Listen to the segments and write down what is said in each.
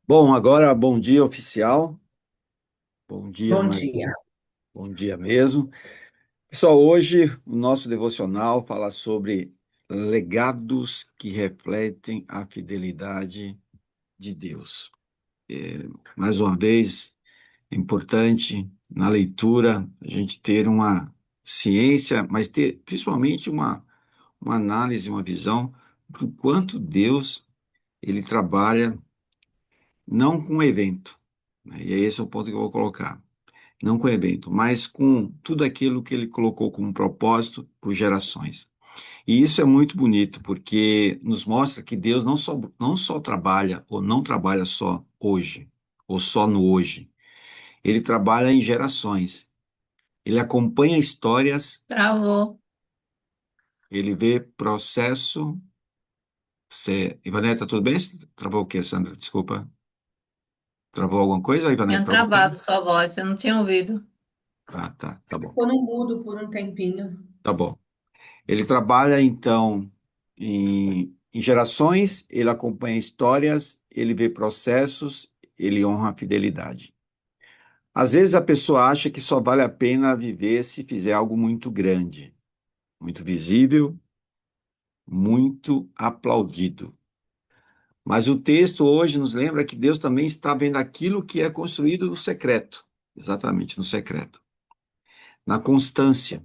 Bom, agora bom dia oficial. Bom dia, Bom não é? dia. Bom dia mesmo. Pessoal, hoje o nosso devocional fala sobre legados que refletem a fidelidade de Deus. Mais uma vez, é importante na leitura a gente ter uma ciência, mas ter principalmente uma análise, uma visão do quanto Deus ele trabalha não com evento, né? E esse é o ponto que eu vou colocar. Não com evento, mas com tudo aquilo que ele colocou como propósito por gerações. E isso é muito bonito, porque nos mostra que Deus não só trabalha, ou não trabalha só hoje, ou só no hoje. Ele trabalha em gerações. Ele acompanha histórias, Travou. ele vê processo. Ivaneta, tudo bem? Travou o quê, Sandra? Desculpa. Travou alguma coisa, Ivaneta, Tinha para você? travado sua voz, eu não tinha ouvido. Tá bom. Ficou no mudo por um tempinho. Tá bom. Ele trabalha, então, em gerações, ele acompanha histórias, ele vê processos, ele honra a fidelidade. Às vezes a pessoa acha que só vale a pena viver se fizer algo muito grande, muito visível, muito aplaudido. Mas o texto hoje nos lembra que Deus também está vendo aquilo que é construído no secreto, exatamente no secreto, na constância,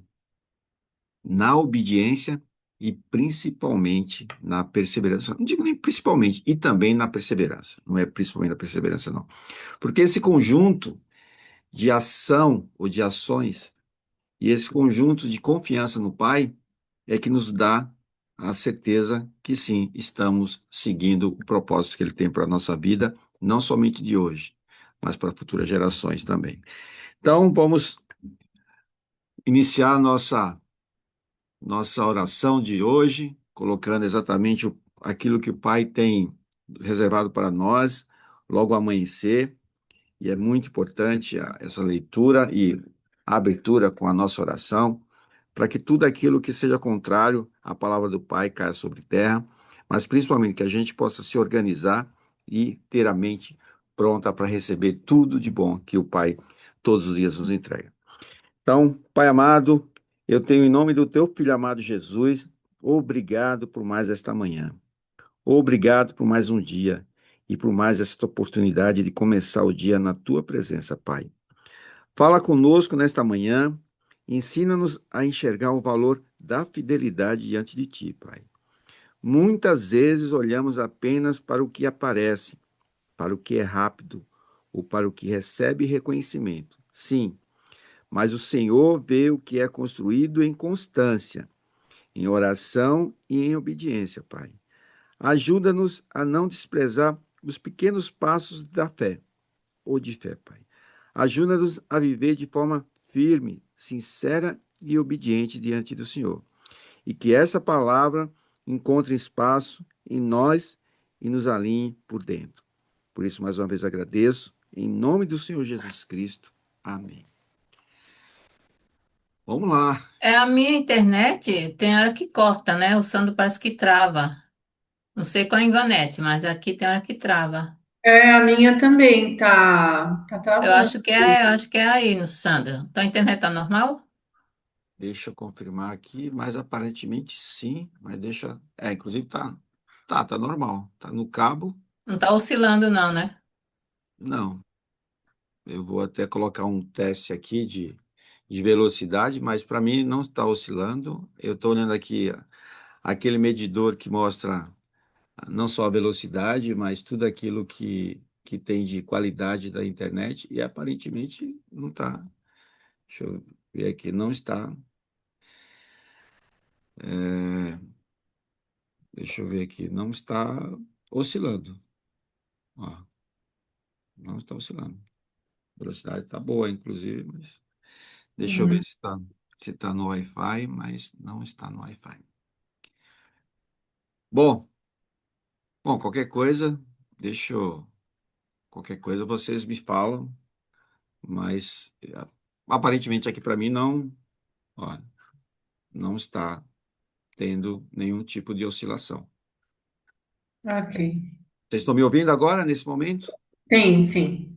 na obediência e principalmente na perseverança. Não digo nem principalmente, e também na perseverança. Não é principalmente na perseverança, não. Porque esse conjunto de ação ou de ações e esse conjunto de confiança no Pai é que nos dá a certeza que sim, estamos seguindo o propósito que Ele tem para a nossa vida, não somente de hoje, mas para futuras gerações também. Então, vamos iniciar nossa oração de hoje, colocando exatamente aquilo que o Pai tem reservado para nós logo ao amanhecer, e é muito importante essa leitura e a abertura com a nossa oração, para que tudo aquilo que seja contrário à palavra do Pai caia sobre terra, mas principalmente que a gente possa se organizar e ter a mente pronta para receber tudo de bom que o Pai todos os dias nos entrega. Então, Pai amado, eu tenho em nome do teu filho amado Jesus, obrigado por mais esta manhã. Obrigado por mais um dia e por mais esta oportunidade de começar o dia na tua presença, Pai. Fala conosco nesta manhã, ensina-nos a enxergar o valor da fidelidade diante de ti, Pai. Muitas vezes olhamos apenas para o que aparece, para o que é rápido ou para o que recebe reconhecimento. Sim, mas o Senhor vê o que é construído em constância, em oração e em obediência, Pai. Ajuda-nos a não desprezar os pequenos passos da fé, ou de fé, Pai. Ajuda-nos a viver de forma firme, sincera e obediente diante do Senhor. E que essa palavra encontre espaço em nós e nos alinhe por dentro. Por isso, mais uma vez agradeço, em nome do Senhor Jesus Cristo. Amém. Vamos lá. É a minha internet, tem hora que corta, né? O Sandro parece que trava. Não sei qual é a Ivanete, mas aqui tem hora que trava. É, a minha também tá travando. Eu acho que é aí no Sandro. Tua internet tá normal? Deixa eu confirmar aqui, mas aparentemente sim, mas deixa. Inclusive tá normal. Tá no cabo? Não tá oscilando não, né? Não. Eu vou até colocar um teste aqui de velocidade, mas para mim não está oscilando. Eu estou olhando aqui aquele medidor que mostra não só a velocidade, mas tudo aquilo que tem de qualidade da internet, e aparentemente não está. Deixa eu ver aqui, não está. é, Deixa eu ver aqui, não está oscilando. Ó, não está oscilando. A velocidade está boa, inclusive, mas deixa eu ver Uhum. se tá no Wi-Fi, mas não está no Wi-Fi. Bom, qualquer coisa, deixa eu, qualquer coisa vocês me falam, mas aparentemente aqui para mim ó, não está tendo nenhum tipo de oscilação. Ok. Vocês estão me ouvindo agora, nesse momento? Tem, sim.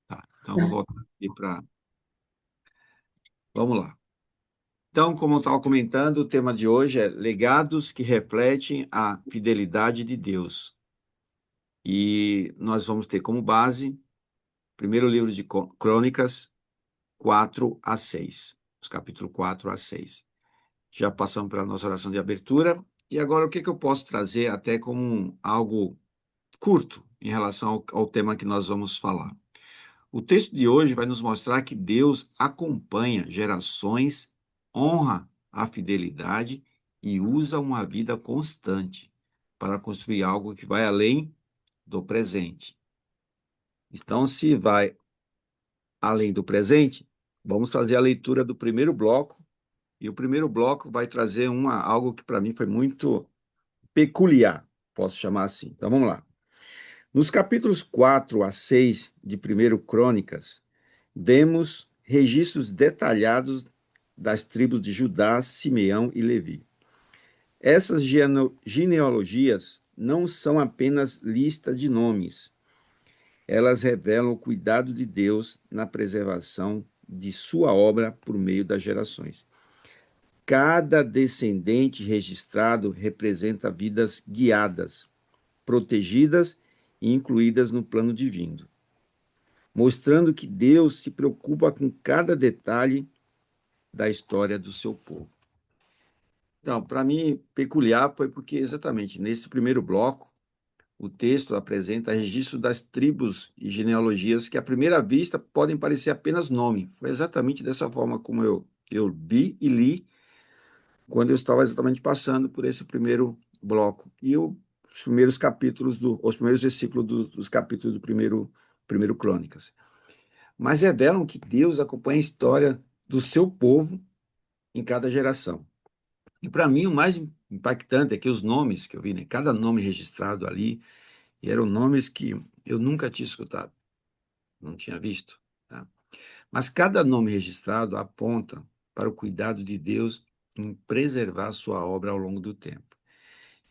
Tá, então vou voltar aqui para... Vamos lá. Então, como eu estava comentando, o tema de hoje é legados que refletem a fidelidade de Deus. E nós vamos ter como base, primeiro livro de Crônicas, 4 a 6. Os capítulos 4 a 6. Já passamos pela nossa oração de abertura. E agora, o que eu posso trazer até como algo curto em relação ao tema que nós vamos falar? O texto de hoje vai nos mostrar que Deus acompanha gerações, honra a fidelidade e usa uma vida constante para construir algo que vai além do presente. Então, se vai além do presente, vamos fazer a leitura do primeiro bloco. E o primeiro bloco vai trazer algo que para mim foi muito peculiar, posso chamar assim. Então vamos lá. Nos capítulos 4 a 6 de 1 Crônicas, vemos registros detalhados das tribos de Judá, Simeão e Levi. Essas genealogias não são apenas lista de nomes, elas revelam o cuidado de Deus na preservação de sua obra por meio das gerações. Cada descendente registrado representa vidas guiadas, protegidas e incluídas no plano divino, mostrando que Deus se preocupa com cada detalhe da história do seu povo. Então, para mim, peculiar foi porque exatamente nesse primeiro bloco, o texto apresenta registro das tribos e genealogias que, à primeira vista, podem parecer apenas nome. Foi exatamente dessa forma como eu vi e li quando eu estava exatamente passando por esse primeiro bloco. E os primeiros capítulos, os primeiros versículos dos capítulos do primeiro Crônicas. Mas revelam que Deus acompanha a história do seu povo em cada geração. E para mim, o mais impactante é que os nomes que eu vi, né, cada nome registrado ali, eram nomes que eu nunca tinha escutado, não tinha visto. Tá? Mas cada nome registrado aponta para o cuidado de Deus em preservar sua obra ao longo do tempo.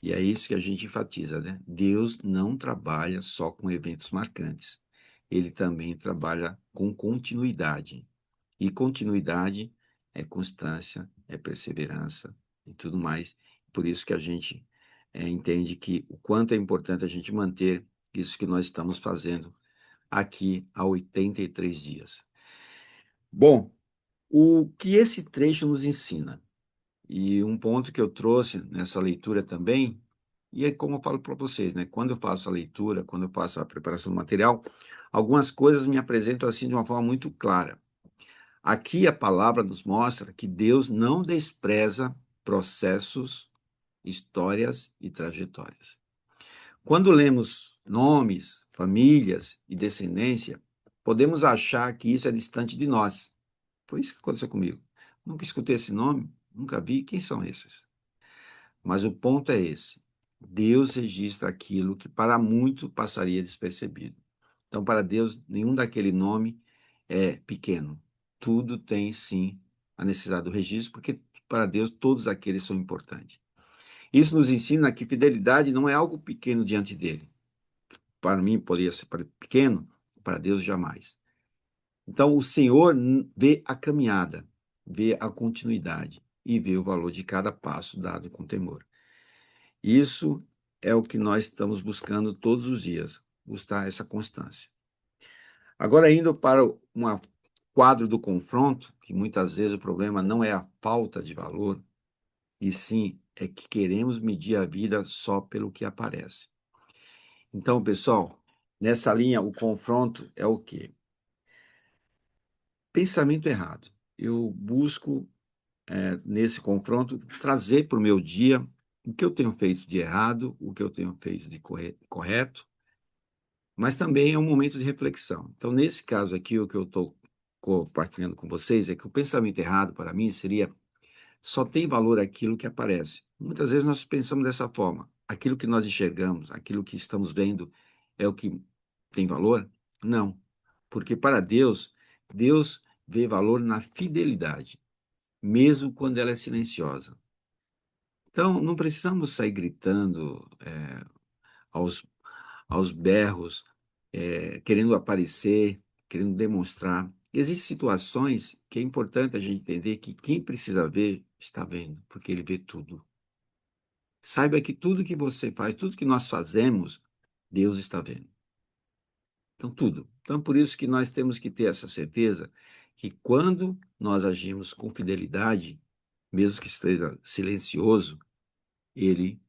E é isso que a gente enfatiza, né? Deus não trabalha só com eventos marcantes. Ele também trabalha com continuidade. E continuidade é constância, é perseverança e tudo mais. Por isso que a gente entende que o quanto é importante a gente manter isso que nós estamos fazendo aqui há 83 dias. Bom, o que esse trecho nos ensina? E um ponto que eu trouxe nessa leitura também, e é como eu falo para vocês, né? Quando eu faço a leitura, quando eu faço a preparação do material, algumas coisas me apresentam assim de uma forma muito clara. Aqui a palavra nos mostra que Deus não despreza processos, histórias e trajetórias. Quando lemos nomes, famílias e descendência, podemos achar que isso é distante de nós. Foi isso que aconteceu comigo. Nunca escutei esse nome, nunca vi. Quem são esses? Mas o ponto é esse. Deus registra aquilo que para muito passaria despercebido. Então, para Deus, nenhum daquele nome é pequeno. Tudo tem, sim, a necessidade do registro, porque para Deus todos aqueles são importantes. Isso nos ensina que fidelidade não é algo pequeno diante dele. Para mim, poderia ser pequeno, para Deus jamais. Então, o Senhor vê a caminhada, vê a continuidade e vê o valor de cada passo dado com temor. Isso é o que nós estamos buscando todos os dias, buscar essa constância. Agora, indo para um quadro do confronto, que muitas vezes o problema não é a falta de valor, e sim é que queremos medir a vida só pelo que aparece. Então, pessoal, nessa linha, o confronto é o quê? Pensamento errado. Eu busco, nesse confronto, trazer para o meu dia o que eu tenho feito de errado, o que eu tenho feito de correto, mas também é um momento de reflexão. Então, nesse caso aqui, o que eu estou compartilhando com vocês é que o pensamento errado, para mim, seria só tem valor aquilo que aparece. Muitas vezes nós pensamos dessa forma. Aquilo que nós enxergamos, aquilo que estamos vendo, é o que tem valor? Não. Porque para Deus, Deus vê valor na fidelidade, mesmo quando ela é silenciosa. Então, não precisamos sair gritando aos berros querendo aparecer, querendo demonstrar. Existem situações que é importante a gente entender que quem precisa ver, está vendo, porque ele vê tudo. Saiba que tudo que você faz, tudo que nós fazemos, Deus está vendo. Então, tudo. Então, por isso que nós temos que ter essa certeza que quando nós agimos com fidelidade, mesmo que esteja silencioso,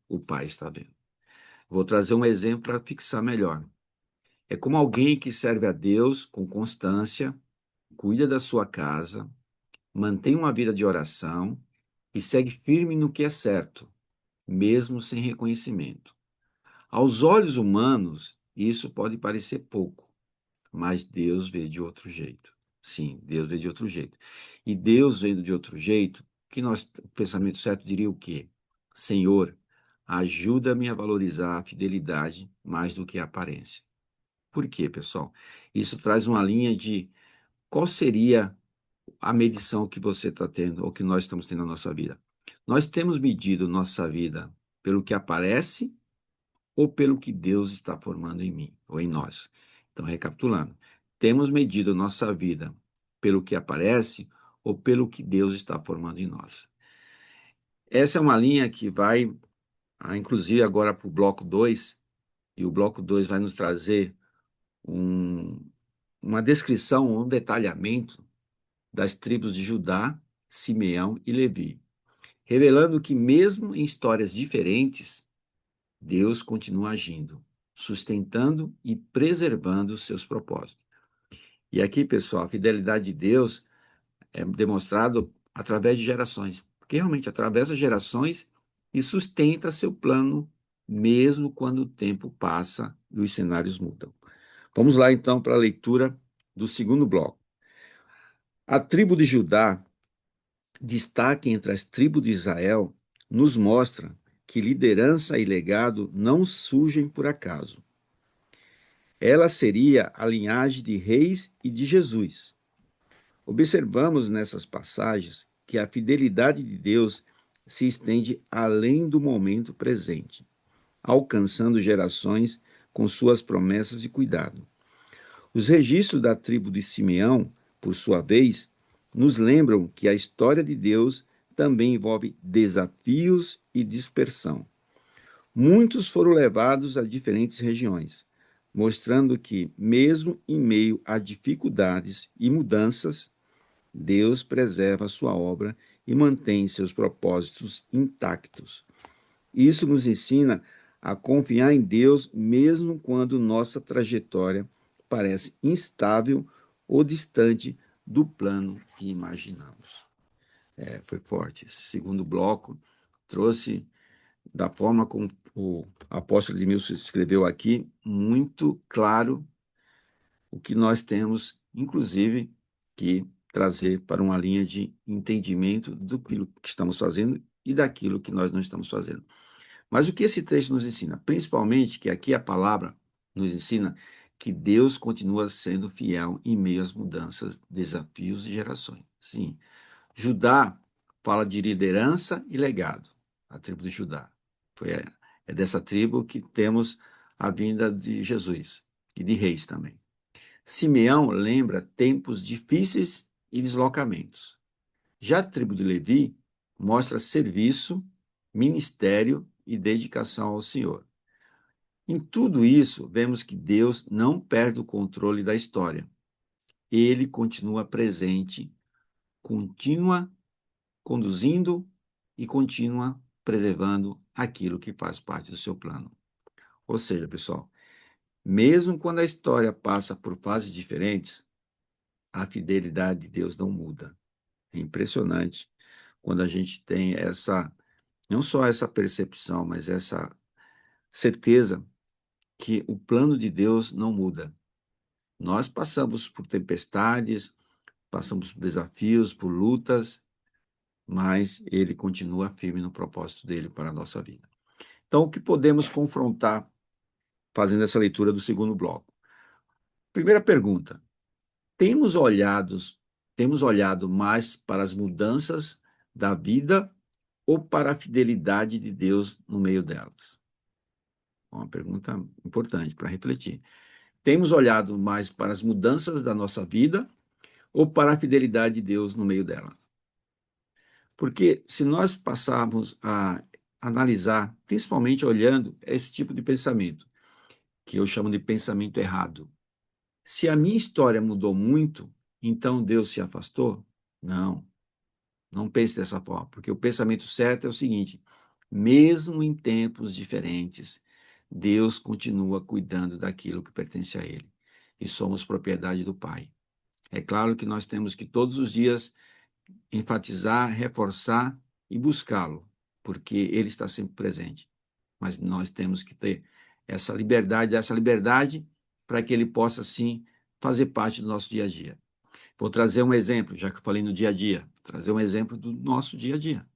o Pai está vendo. Vou trazer um exemplo para fixar melhor. É como alguém que serve a Deus com constância, cuida da sua casa, mantém uma vida de oração e segue firme no que é certo, mesmo sem reconhecimento. Aos olhos humanos, isso pode parecer pouco, mas Deus vê de outro jeito. Sim, Deus vê de outro jeito. E Deus vendo de outro jeito, o pensamento certo diria o quê? Senhor, ajuda-me a valorizar a fidelidade mais do que a aparência. Por quê, pessoal? Isso traz uma linha de qual seria a medição que você está tendo, ou que nós estamos tendo na nossa vida. Nós temos medido nossa vida pelo que aparece ou pelo que Deus está formando em mim ou em nós. Então, recapitulando, temos medido nossa vida pelo que aparece ou pelo que Deus está formando em nós. Essa é uma linha que vai, inclusive, agora para o bloco 2, e o bloco 2 vai nos trazer um, uma descrição, um detalhamento das tribos de Judá, Simeão e Levi, revelando que mesmo em histórias diferentes, Deus continua agindo, sustentando e preservando seus propósitos. E aqui, pessoal, a fidelidade de Deus é demonstrado através de gerações, porque realmente atravessa gerações e sustenta seu plano, mesmo quando o tempo passa e os cenários mudam. Vamos lá, então, para a leitura do segundo bloco. A tribo de Judá, destaque entre as tribos de Israel, nos mostra que liderança e legado não surgem por acaso. Ela seria a linhagem de reis e de Jesus. Observamos nessas passagens que a fidelidade de Deus se estende além do momento presente, alcançando gerações com suas promessas de cuidado. Os registros da tribo de Simeão, por sua vez, nos lembram que a história de Deus também envolve desafios e dispersão. Muitos foram levados a diferentes regiões, mostrando que, mesmo em meio a dificuldades e mudanças, Deus preserva a sua obra e mantém seus propósitos intactos. Isso nos ensina a confiar em Deus mesmo quando nossa trajetória parece instável ou distante do plano que imaginamos. Foi forte. Esse segundo bloco trouxe, da forma como o apóstolo Edmilson escreveu aqui, muito claro o que nós temos, inclusive, que trazer para uma linha de entendimento do que estamos fazendo e daquilo que nós não estamos fazendo. Mas o que esse texto nos ensina? Principalmente que aqui a palavra nos ensina que Deus continua sendo fiel em meio às mudanças, desafios e gerações. Sim, Judá fala de liderança e legado, a tribo de Judá. É dessa tribo que temos a vinda de Jesus e de reis também. Simeão lembra tempos difíceis e deslocamentos. Já a tribo de Levi mostra serviço, ministério e dedicação ao Senhor. Em tudo isso, vemos que Deus não perde o controle da história. Ele continua presente, continua conduzindo e continua preservando aquilo que faz parte do seu plano. Ou seja, pessoal, mesmo quando a história passa por fases diferentes, a fidelidade de Deus não muda. É impressionante quando a gente tem não só essa percepção, mas essa certeza que o plano de Deus não muda. Nós passamos por tempestades, passamos por desafios, por lutas, mas ele continua firme no propósito dele para a nossa vida. Então, o que podemos confrontar fazendo essa leitura do segundo bloco? Primeira pergunta: temos olhado mais para as mudanças da vida ou para a fidelidade de Deus no meio delas? Uma pergunta importante para refletir. Temos olhado mais para as mudanças da nossa vida ou para a fidelidade de Deus no meio delas? Porque se nós passarmos a analisar, principalmente olhando esse tipo de pensamento, que eu chamo de pensamento errado. Se a minha história mudou muito, então Deus se afastou? Não, não pense dessa forma, porque o pensamento certo é o seguinte: mesmo em tempos diferentes, Deus continua cuidando daquilo que pertence a Ele, e somos propriedade do Pai. É claro que nós temos que todos os dias enfatizar, reforçar e buscá-lo, porque Ele está sempre presente. Mas nós temos que ter essa liberdade para que Ele possa, sim, fazer parte do nosso dia a dia. Vou trazer um exemplo, já que eu falei no dia a dia, vou trazer um exemplo do nosso dia a dia.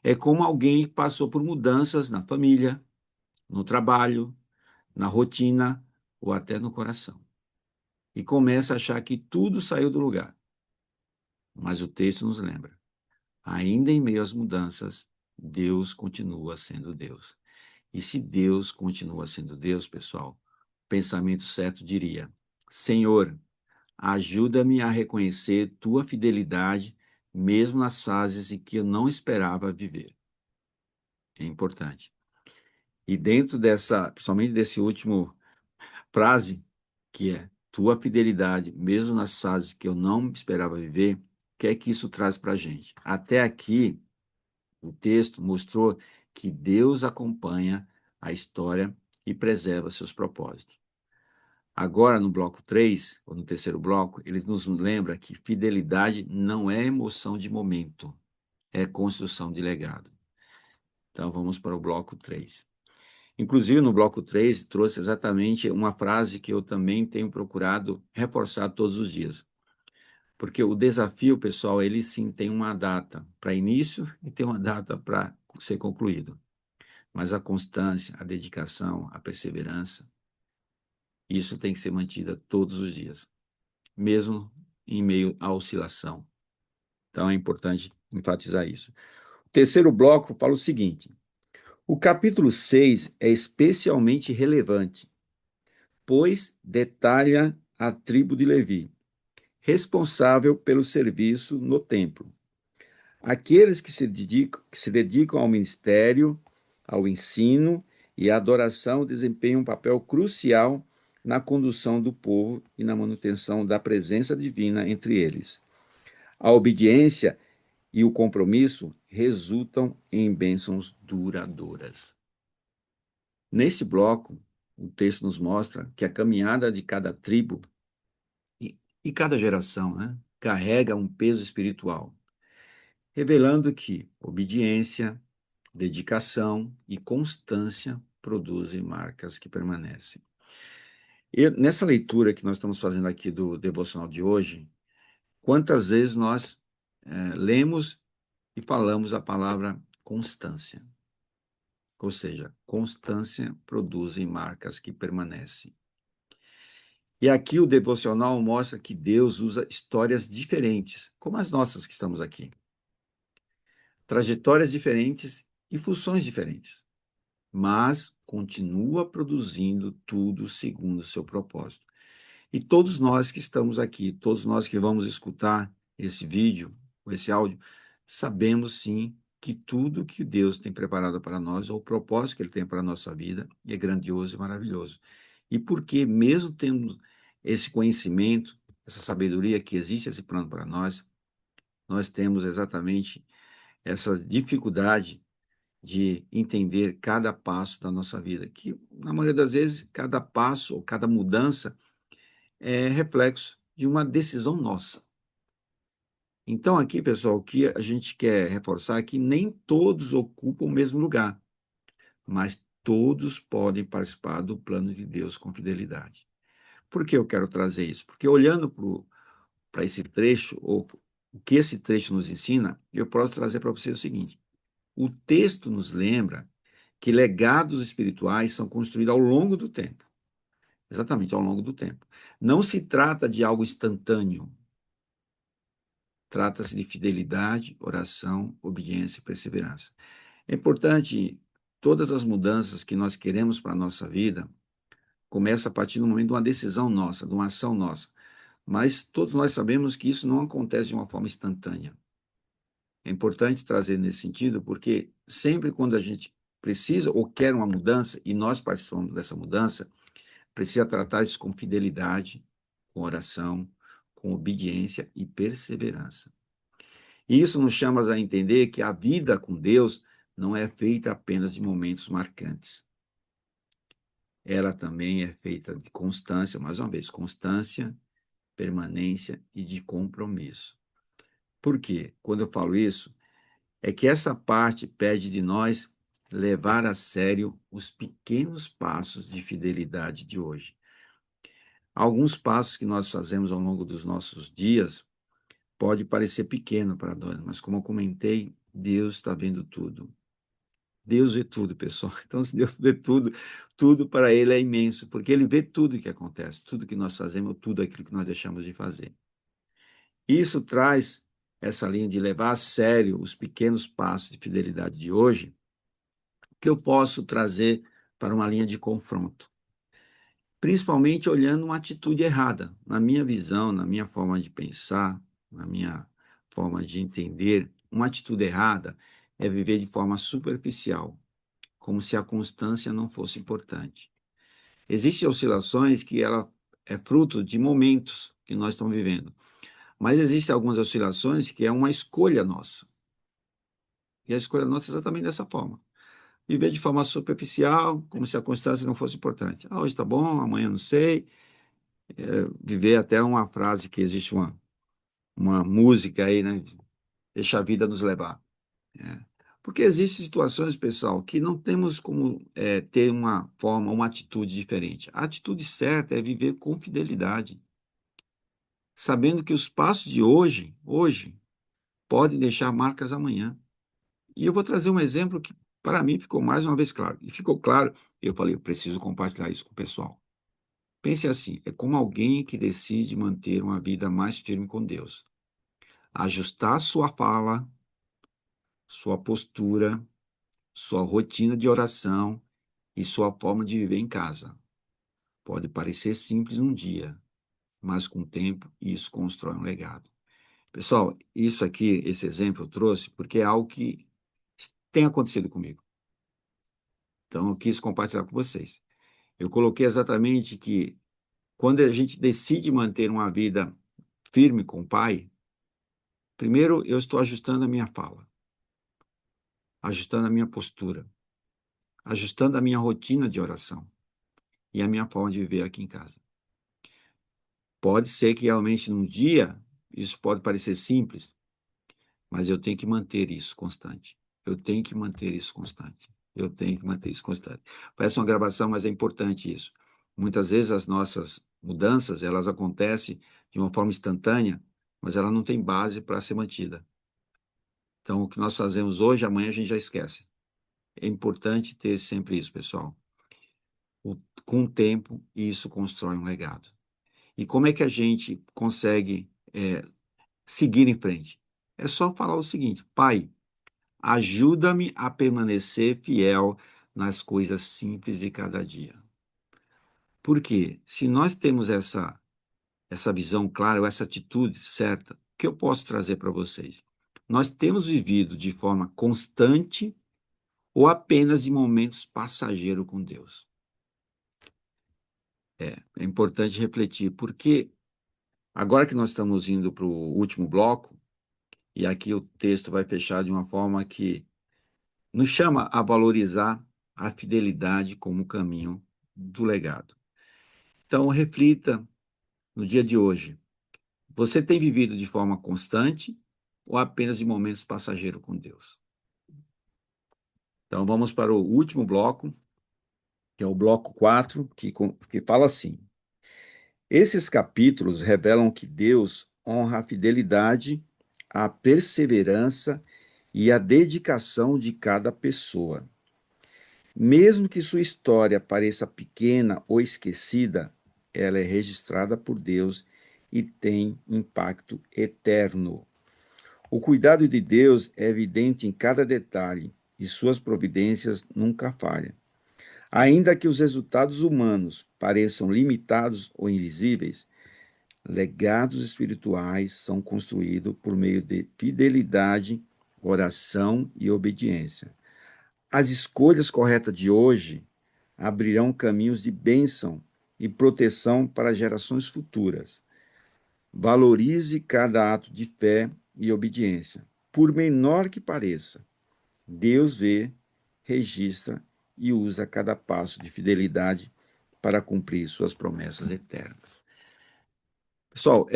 É como alguém que passou por mudanças na família, no trabalho, na rotina ou até no coração. E começa a achar que tudo saiu do lugar. Mas o texto nos lembra: ainda em meio às mudanças, Deus continua sendo Deus. E se Deus continua sendo Deus, pessoal, o pensamento certo diria: Senhor, ajuda-me a reconhecer tua fidelidade, mesmo nas fases em que eu não esperava viver. É importante. E dentro dessa, principalmente desse último frase, que é tua fidelidade, mesmo nas fases que eu não esperava viver, o que é que isso traz para a gente? Até aqui, o texto mostrou que Deus acompanha a história e preserva seus propósitos. Agora, no bloco 3 ou no terceiro bloco, ele nos lembra que fidelidade não é emoção de momento, é construção de legado. Então, vamos para o bloco 3. Inclusive, no bloco 3, trouxe exatamente uma frase que eu também tenho procurado reforçar todos os dias. Porque o desafio, pessoal, ele sim tem uma data para início e tem uma data para ser concluído. Mas a constância, a dedicação, a perseverança, isso tem que ser mantida todos os dias, mesmo em meio à oscilação. Então é importante enfatizar isso. O terceiro bloco fala o seguinte: o capítulo 6 é especialmente relevante, pois detalha a tribo de Levi, responsável pelo serviço no templo. Aqueles que se dedicam ao ministério, ao ensino e à adoração desempenham um papel crucial na condução do povo e na manutenção da presença divina entre eles. A obediência e o compromisso resultam em bênçãos duradouras. Nesse bloco, o texto nos mostra que a caminhada de cada tribo e cada geração, né, carrega um peso espiritual, revelando que obediência, dedicação e constância produzem marcas que permanecem. E nessa leitura que nós estamos fazendo aqui do devocional de hoje, quantas vezes nós lemos e falamos a palavra constância? Ou seja, constância produz marcas que permanecem. E aqui o devocional mostra que Deus usa histórias diferentes, como as nossas que estamos aqui. Trajetórias diferentes e funções diferentes, mas continua produzindo tudo segundo o seu propósito. E todos nós que estamos aqui, todos nós que vamos escutar esse vídeo, ou esse áudio, sabemos sim que tudo que Deus tem preparado para nós, ou o propósito que Ele tem para a nossa vida, é grandioso e maravilhoso. E porque, mesmo tendo esse conhecimento, essa sabedoria que existe esse plano para nós temos exatamente essa dificuldade de entender cada passo da nossa vida, que, na maioria das vezes, cada passo ou cada mudança é reflexo de uma decisão nossa. Então, aqui, pessoal, o que a gente quer reforçar é que nem todos ocupam o mesmo lugar, mas todos podem participar do plano de Deus com fidelidade. Por que eu quero trazer isso? Porque olhando para esse trecho, ou o que esse trecho nos ensina, eu posso trazer para você o seguinte: o texto nos lembra que legados espirituais são construídos ao longo do tempo. Exatamente, ao longo do tempo. Não se trata de algo instantâneo. Trata-se de fidelidade, oração, obediência e perseverança. É importante todas as mudanças que nós queremos para a nossa vida começa a partir do momento de uma decisão nossa, de uma ação nossa. Mas todos nós sabemos que isso não acontece de uma forma instantânea. É importante trazer nesse sentido, porque sempre quando a gente precisa ou quer uma mudança, e nós participamos dessa mudança, precisa tratar isso com fidelidade, com oração, com obediência e perseverança. E isso nos chama a entender que a vida com Deus não é feita apenas de momentos marcantes. Ela também é feita de constância, mais uma vez, constância, permanência e de compromisso. Por quê? Quando eu falo isso, é que essa parte pede de nós levar a sério os pequenos passos de fidelidade de hoje. Alguns passos que nós fazemos ao longo dos nossos dias pode parecer pequeno para nós, mas como eu comentei, Deus está vendo tudo. Deus vê tudo, pessoal. Então, se Deus vê tudo, tudo para Ele é imenso, porque Ele vê tudo o que acontece, tudo que nós fazemos, tudo aquilo que nós deixamos de fazer. Isso traz essa linha de levar a sério os pequenos passos de fidelidade de hoje, que eu posso trazer para uma linha de confronto. Principalmente olhando uma atitude errada. Na minha visão, na minha forma de pensar, na minha forma de entender, uma atitude errada é viver de forma superficial, como se a constância não fosse importante. Existem oscilações que ela é fruto de momentos que nós estamos vivendo, mas existem algumas oscilações que é uma escolha nossa. E a escolha nossa é exatamente dessa forma. Viver de forma superficial, como se a constância não fosse importante. Hoje está bom, amanhã não sei. Viver até uma frase que existe uma música aí, né? Deixa a vida nos levar. É. Porque existem situações, pessoal, que não temos como ter uma forma, uma atitude diferente. A atitude certa é viver com fidelidade, sabendo que os passos de hoje, podem deixar marcas amanhã. E eu vou trazer um exemplo que, para mim, ficou mais uma vez claro. E ficou claro, eu falei, eu preciso compartilhar isso com o pessoal. Pense assim, é como alguém que decide manter uma vida mais firme com Deus. Ajustar sua fala, sua postura, sua rotina de oração e sua forma de viver em casa. Pode parecer simples num dia, mas com o tempo isso constrói um legado. Pessoal, isso aqui, esse exemplo eu trouxe porque é algo que tem acontecido comigo. Então eu quis compartilhar com vocês. Eu coloquei exatamente que quando a gente decide manter uma vida firme com o Pai, primeiro eu estou ajustando a minha fala, ajustando a minha postura, ajustando a minha rotina de oração e a minha forma de viver aqui em casa. Pode ser que realmente num dia isso pode parecer simples, mas eu tenho que manter isso constante. Eu tenho que manter isso constante. Eu tenho que manter isso constante. Parece uma gravação, mas é importante isso. Muitas vezes as nossas mudanças, elas acontecem de uma forma instantânea, mas ela não tem base para ser mantida. Então, o que nós fazemos hoje, amanhã a gente já esquece. É importante ter sempre isso, pessoal. Com o tempo, isso constrói um legado. E como é que a gente consegue seguir em frente? É só falar o seguinte: Pai, ajuda-me a permanecer fiel nas coisas simples de cada dia. Porque se nós temos essa visão clara, ou essa atitude certa, o que eu posso trazer para vocês? Nós temos vivido de forma constante ou apenas de momentos passageiros com Deus? É importante refletir, porque agora que nós estamos indo para o último bloco, e aqui o texto vai fechar de uma forma que nos chama a valorizar a fidelidade como caminho do legado. Então, reflita no dia de hoje. Você tem vivido de forma constante ou apenas de momentos passageiros com Deus? Então, vamos para o último bloco, que é o bloco 4, que fala assim: esses capítulos revelam que Deus honra a fidelidade, a perseverança e a dedicação de cada pessoa. Mesmo que sua história pareça pequena ou esquecida, ela é registrada por Deus e tem impacto eterno. O cuidado de Deus é evidente em cada detalhe e suas providências nunca falham. Ainda que os resultados humanos pareçam limitados ou invisíveis, legados espirituais são construídos por meio de fidelidade, oração e obediência. As escolhas corretas de hoje abrirão caminhos de bênção e proteção para gerações futuras. Valorize cada ato de fé e obediência, por menor que pareça. Deus vê, registra e usa cada passo de fidelidade para cumprir suas promessas eternas. Pessoal,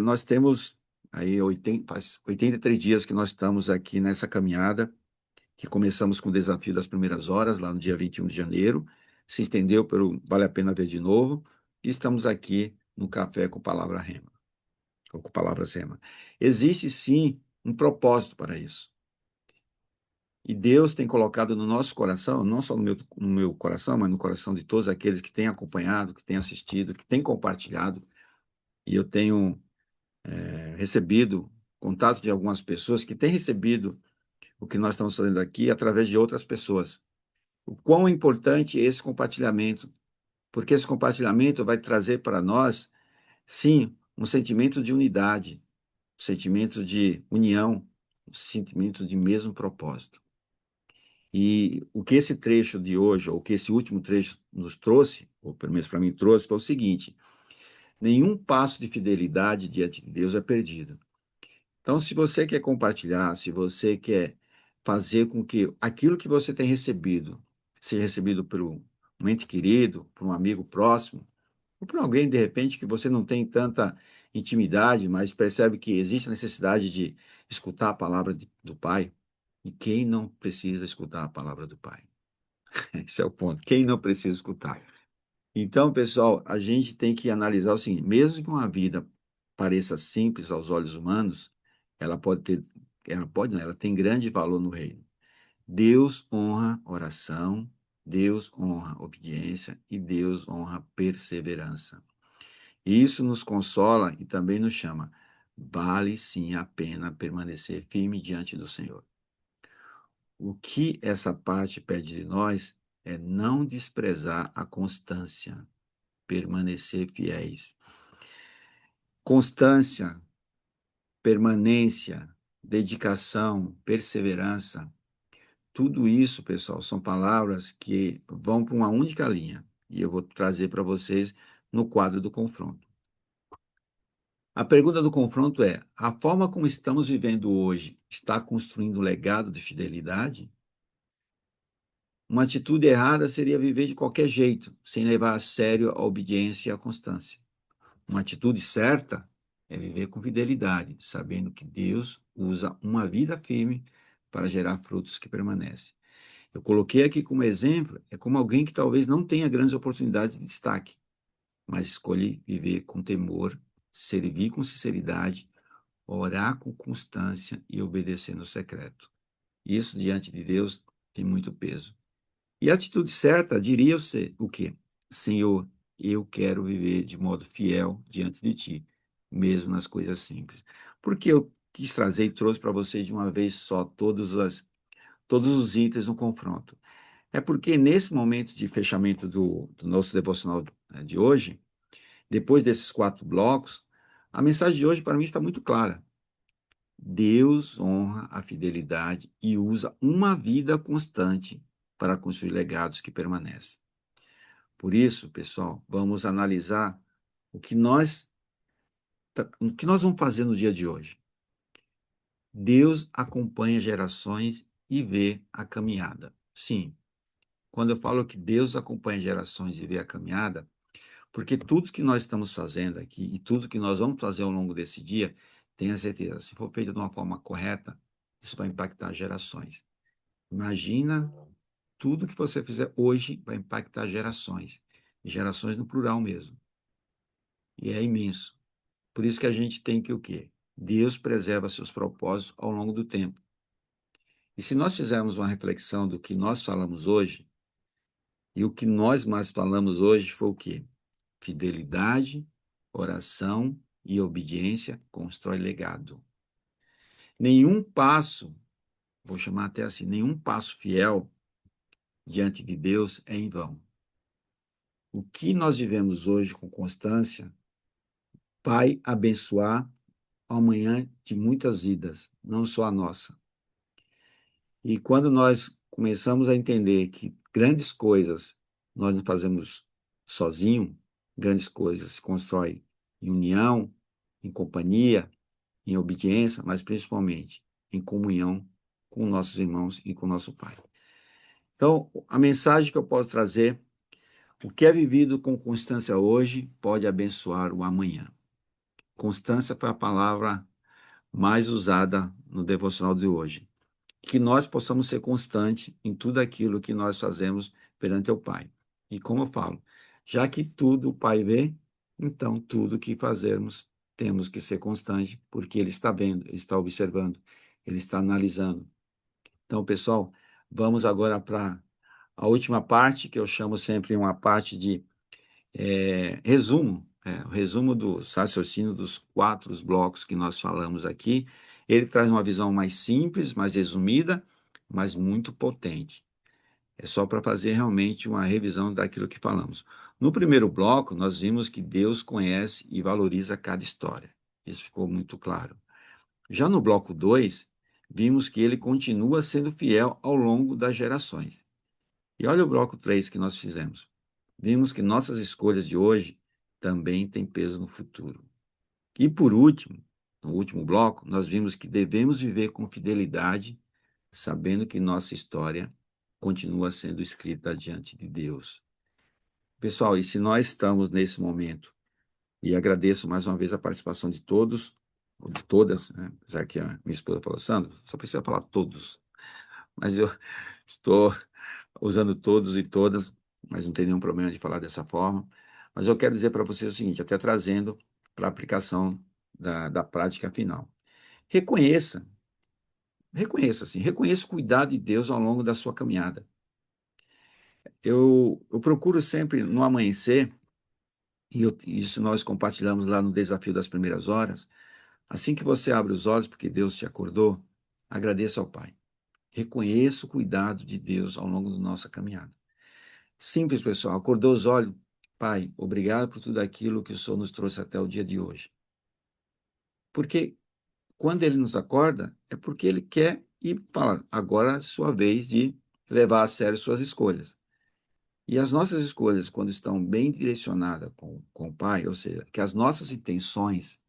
nós temos aí faz 83 dias que nós estamos aqui nessa caminhada, que começamos com o desafio das primeiras horas, lá no dia 21 de janeiro, se estendeu pelo Vale a Pena Ver de Novo, e estamos aqui no Café com Palavra Rema, ou com Palavras Rema. Existe sim um propósito para isso. E Deus tem colocado no nosso coração, não só no meu coração, mas no coração de todos aqueles que têm acompanhado, que têm assistido, que têm compartilhado. E eu tenho recebido contato de algumas pessoas que têm recebido o que nós estamos fazendo aqui através de outras pessoas. O quão importante é esse compartilhamento, porque esse compartilhamento vai trazer para nós, sim, um sentimento de unidade, um sentimento de união, um sentimento de mesmo propósito. E o que esse trecho de hoje, ou o que esse último trecho nos trouxe, ou pelo menos para mim trouxe, foi o seguinte: nenhum passo de fidelidade diante de Deus é perdido. Então, se você quer compartilhar, se você quer fazer com que aquilo que você tem recebido seja recebido por um ente querido, por um amigo próximo, ou por alguém, de repente, que você não tem tanta intimidade, mas percebe que existe a necessidade de escutar a palavra do Pai. E quem não precisa escutar a palavra do Pai? Esse é o ponto. Quem não precisa escutar? Então, pessoal, a gente tem que analisar o seguinte: mesmo que uma vida pareça simples aos olhos humanos, ela tem grande valor no reino. Deus honra oração, Deus honra obediência e Deus honra perseverança. Isso nos consola e também nos chama. Vale sim a pena permanecer firme diante do Senhor. O que essa parte pede de nós é não desprezar a constância, permanecer fiéis. Constância, permanência, dedicação, perseverança, tudo isso, pessoal, são palavras que vão para uma única linha. E eu vou trazer para vocês no quadro do confronto. A pergunta do confronto é: a forma como estamos vivendo hoje está construindo um legado de fidelidade? Uma atitude errada seria viver de qualquer jeito, sem levar a sério a obediência e a constância. Uma atitude certa é viver com fidelidade, sabendo que Deus usa uma vida firme para gerar frutos que permanecem. Eu coloquei aqui como exemplo, é como alguém que talvez não tenha grandes oportunidades de destaque, mas escolhe viver com temor, servir com sinceridade, orar com constância e obedecer no secreto. Isso diante de Deus tem muito peso. E a atitude certa diria o quê? Senhor, eu quero viver de modo fiel diante de Ti, mesmo nas coisas simples. Porque eu quis trazer e trouxe para vocês de uma vez só todos os itens no confronto. É porque nesse momento de fechamento do nosso devocional, né, de hoje, depois desses 4 blocos, a mensagem de hoje para mim está muito clara. Deus honra a fidelidade e usa uma vida constante para construir legados que permanecem. Por isso, pessoal, vamos analisar o que nós vamos fazer no dia de hoje. Deus acompanha gerações e vê a caminhada. Sim, quando eu falo que Deus acompanha gerações e vê a caminhada, porque tudo que nós estamos fazendo aqui e tudo que nós vamos fazer ao longo desse dia, tenha certeza, se for feito de uma forma correta, isso vai impactar gerações. Imagina, tudo que você fizer hoje vai impactar gerações, e gerações no plural mesmo. E é imenso. Por isso que a gente tem que o quê? Deus preserva seus propósitos ao longo do tempo. E se nós fizermos uma reflexão do que nós falamos hoje, e o que nós mais falamos hoje foi o quê? Fidelidade, oração e obediência constrói legado. Nenhum passo, vou chamar até assim, nenhum passo fiel diante de Deus é em vão. o que nós vivemos hoje com constância vai abençoar o amanhã de muitas vidas, não só a nossa. E quando nós começamos a entender que grandes coisas nós não fazemos sozinho, grandes coisas se constroem em união, em companhia, em obediência, mas principalmente em comunhão com nossos irmãos e com nosso Pai. Então, a mensagem que eu posso trazer, o que é vivido com constância hoje pode abençoar o amanhã. Constância foi a palavra mais usada no devocional de hoje. Que nós possamos ser constantes em tudo aquilo que nós fazemos perante o Pai. E como eu falo, já que tudo o Pai vê, então tudo que fazermos temos que ser constante, porque Ele está vendo, Ele está observando, Ele está analisando. Então, pessoal, vamos agora para a última parte, que eu chamo sempre uma parte de resumo, o resumo do raciocínio dos 4 blocos que nós falamos aqui. Ele traz uma visão mais simples, mais resumida, mas muito potente. É só para fazer realmente uma revisão daquilo que falamos. No primeiro bloco, nós vimos que Deus conhece e valoriza cada história. Isso ficou muito claro. Já no bloco 2, vimos que ele continua sendo fiel ao longo das gerações. E olha o bloco 3 que nós fizemos. Vimos que nossas escolhas de hoje também têm peso no futuro. E por último, no último bloco, nós vimos que devemos viver com fidelidade, sabendo que nossa história continua sendo escrita diante de Deus. Pessoal, e se nós estamos nesse momento, e agradeço mais uma vez a participação de todos, ou de todas, né? Apesar que a minha esposa falou, Sandro, só precisa falar todos, mas eu estou usando todos e todas, mas não tem nenhum problema de falar dessa forma. Mas eu quero dizer para vocês o seguinte, até trazendo para a aplicação da prática final. Reconheça, reconheça o cuidado de Deus ao longo da sua caminhada. Eu procuro sempre, no amanhecer, isso nós compartilhamos lá no Desafio das Primeiras Horas, assim que você abre os olhos, porque Deus te acordou, agradeça ao Pai. Reconheça o cuidado de Deus ao longo da nossa caminhada. Simples, pessoal. Acordou os olhos. Pai, obrigado por tudo aquilo que o Senhor nos trouxe até o dia de hoje. Porque quando Ele nos acorda, é porque Ele quer e fala, agora é sua vez de levar a sério suas escolhas. E as nossas escolhas, quando estão bem direcionadas com o Pai, ou seja, que as nossas intenções,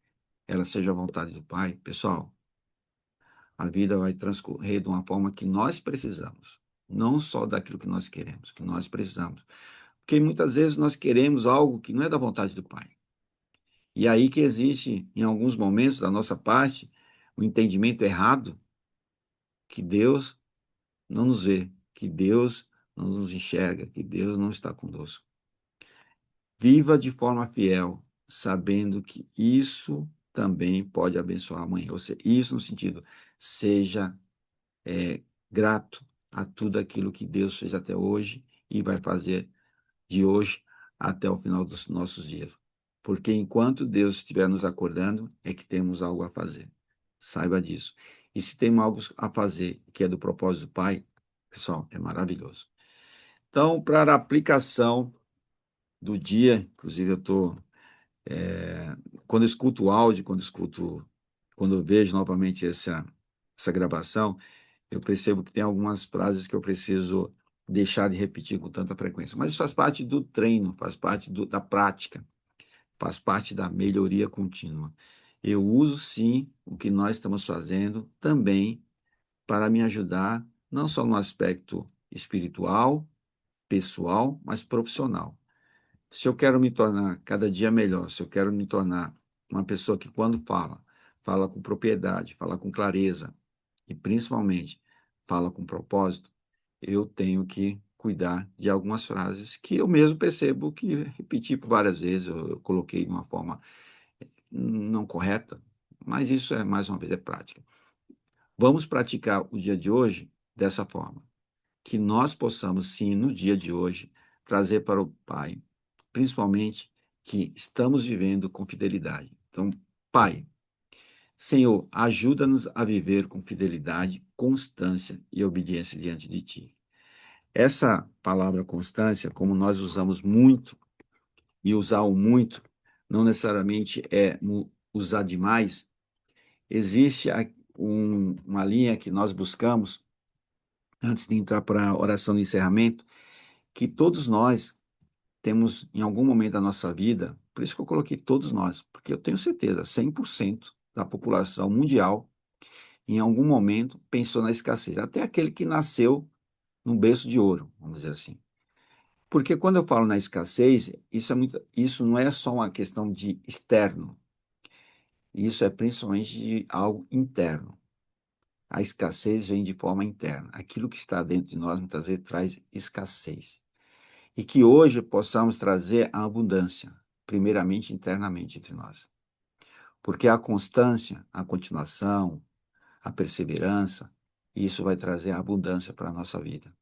elas sejam a vontade do Pai, pessoal, a vida vai transcorrer de uma forma que nós precisamos. Não só daquilo que nós queremos, que nós precisamos. Porque muitas vezes nós queremos algo que não é da vontade do Pai. E aí que existe, em alguns momentos da nossa parte, o entendimento errado que Deus não nos vê, que Deus não nos enxerga, que Deus não está conosco. Viva de forma fiel, sabendo que isso também pode abençoar amanhã. Ou seja, isso no sentido, seja grato a tudo aquilo que Deus fez até hoje e vai fazer de hoje até o final dos nossos dias. Porque enquanto Deus estiver nos acordando, é que temos algo a fazer. Saiba disso. E se tem algo a fazer que é do propósito do Pai, pessoal, é maravilhoso. Então, para a aplicação do dia, inclusive eu estou, quando eu escuto o áudio, quando eu vejo novamente essa gravação, eu percebo que tem algumas frases que eu preciso deixar de repetir com tanta frequência. Mas isso faz parte do treino, faz parte da prática, faz parte da melhoria contínua. Eu uso, sim, o que nós estamos fazendo também para me ajudar, não só no aspecto espiritual, pessoal, mas profissional. Se eu quero me tornar cada dia melhor, se eu quero me tornar uma pessoa que, quando fala, fala com propriedade, fala com clareza e, principalmente, fala com propósito, eu tenho que cuidar de algumas frases que eu mesmo percebo que repeti por várias vezes, eu coloquei de uma forma não correta, mas isso é, mais uma vez, é prática. Vamos praticar o dia de hoje dessa forma, que nós possamos, sim, no dia de hoje, trazer para o Pai, principalmente, que estamos vivendo com fidelidade. Então, Pai, Senhor, ajuda-nos a viver com fidelidade, constância e obediência diante de Ti. Essa palavra constância, como nós usamos muito e usar o muito não necessariamente é usar demais. Existe uma linha que nós buscamos, antes de entrar para a oração de encerramento, que todos nós temos, em algum momento da nossa vida, por isso que eu coloquei todos nós, porque eu tenho certeza, 100% da população mundial, em algum momento, pensou na escassez. Até aquele que nasceu num berço de ouro, vamos dizer assim. Porque quando eu falo na escassez, isso não é só uma questão de externo, isso é principalmente de algo interno. A escassez vem de forma interna. Aquilo que está dentro de nós muitas vezes traz escassez. E que hoje possamos trazer a abundância, primeiramente internamente entre nós. Porque a constância, a continuação, a perseverança, isso vai trazer a abundância para a nossa vida,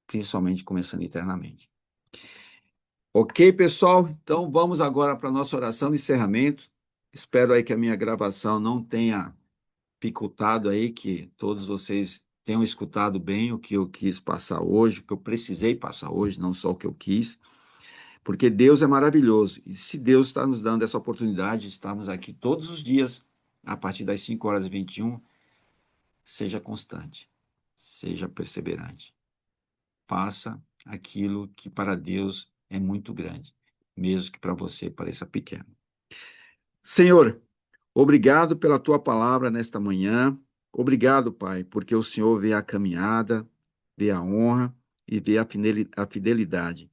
principalmente começando internamente. Ok, pessoal? Então vamos agora para a nossa oração de encerramento. Espero aí que a minha gravação não tenha picotado aí, que todos vocês tenham escutado bem o que eu quis passar hoje, o que eu precisei passar hoje, não só o que eu quis, porque Deus é maravilhoso. E se Deus está nos dando essa oportunidade de estarmos aqui todos os dias, a partir das 5h21, seja constante, seja perseverante. Faça aquilo que para Deus é muito grande, mesmo que para você pareça pequeno. Senhor, obrigado pela tua palavra nesta manhã. Obrigado, Pai, porque o Senhor vê a caminhada, vê a honra e vê a fidelidade,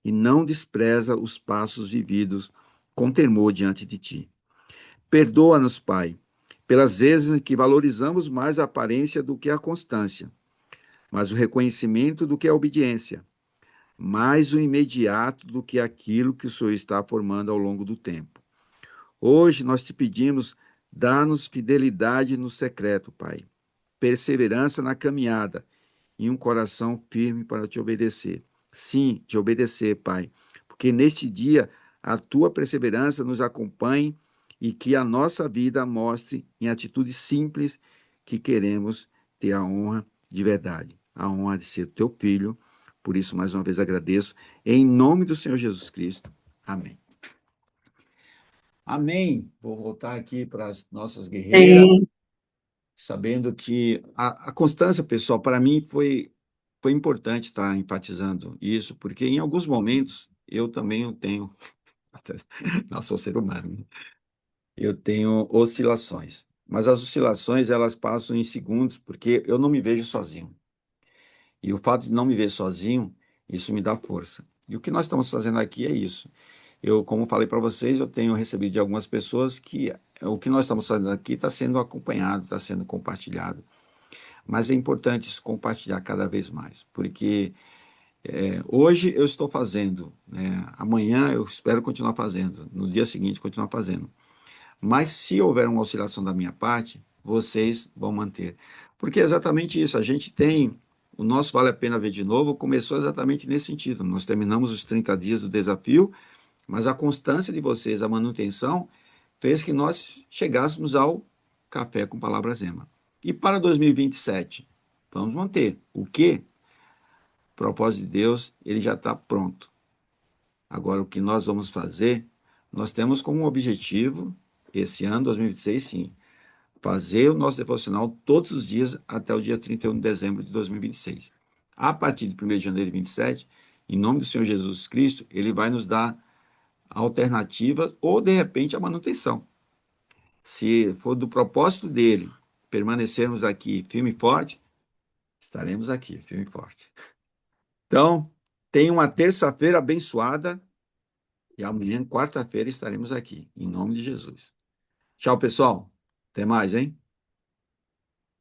e não despreza os passos vividos com temor diante de ti. Perdoa-nos, Pai, pelas vezes em que valorizamos mais a aparência do que a constância, mas o reconhecimento do que a obediência, mais o imediato do que aquilo que o Senhor está formando ao longo do tempo. Hoje nós te pedimos, dá-nos fidelidade no secreto, Pai, perseverança na caminhada e um coração firme para te obedecer. Sim, te obedecer, Pai, porque neste dia a tua perseverança nos acompanhe e que a nossa vida mostre em atitudes simples que queremos ter a honra de verdade, a honra de ser teu filho. Por isso, mais uma vez agradeço, em nome do Senhor Jesus Cristo. Amém. Amém. Vou voltar aqui para as nossas guerreiras, Sim. sabendo que a constância, pessoal, para mim foi importante estar enfatizando isso, porque em alguns momentos eu também tenho, não sou ser humano, né? Eu tenho oscilações, mas as oscilações elas passam em segundos, porque eu não me vejo sozinho. E o fato de não me ver sozinho, isso me dá força. E o que nós estamos fazendo aqui é isso. Eu, como falei para vocês, eu tenho recebido de algumas pessoas que o que nós estamos fazendo aqui está sendo acompanhado, está sendo compartilhado. Mas é importante isso compartilhar cada vez mais, porque hoje eu estou fazendo, né, amanhã eu espero continuar fazendo, no dia seguinte continuar fazendo. Mas se houver uma oscilação da minha parte, vocês vão manter. Porque é exatamente isso, a gente tem, o nosso Vale a Pena Ver de Novo começou exatamente nesse sentido. Nós terminamos os 30 dias do desafio, mas a constância de vocês, a manutenção, fez que nós chegássemos ao Café com Palavras Ema. E para 2027, vamos manter. O quê? O propósito de Deus, ele já está pronto. Agora, o que nós vamos fazer, nós temos como objetivo, esse ano, 2026, sim, fazer o nosso devocional todos os dias até o dia 31 de dezembro de 2026. A partir de 1º de janeiro de 27, em nome do Senhor Jesus Cristo, ele vai nos dar alternativa ou, de repente, a manutenção. Se for do propósito dele permanecermos aqui firme e forte, estaremos aqui firme e forte. Então, tenha uma terça-feira abençoada e amanhã, quarta-feira, estaremos aqui, em nome de Jesus. Tchau, pessoal. Até mais, hein?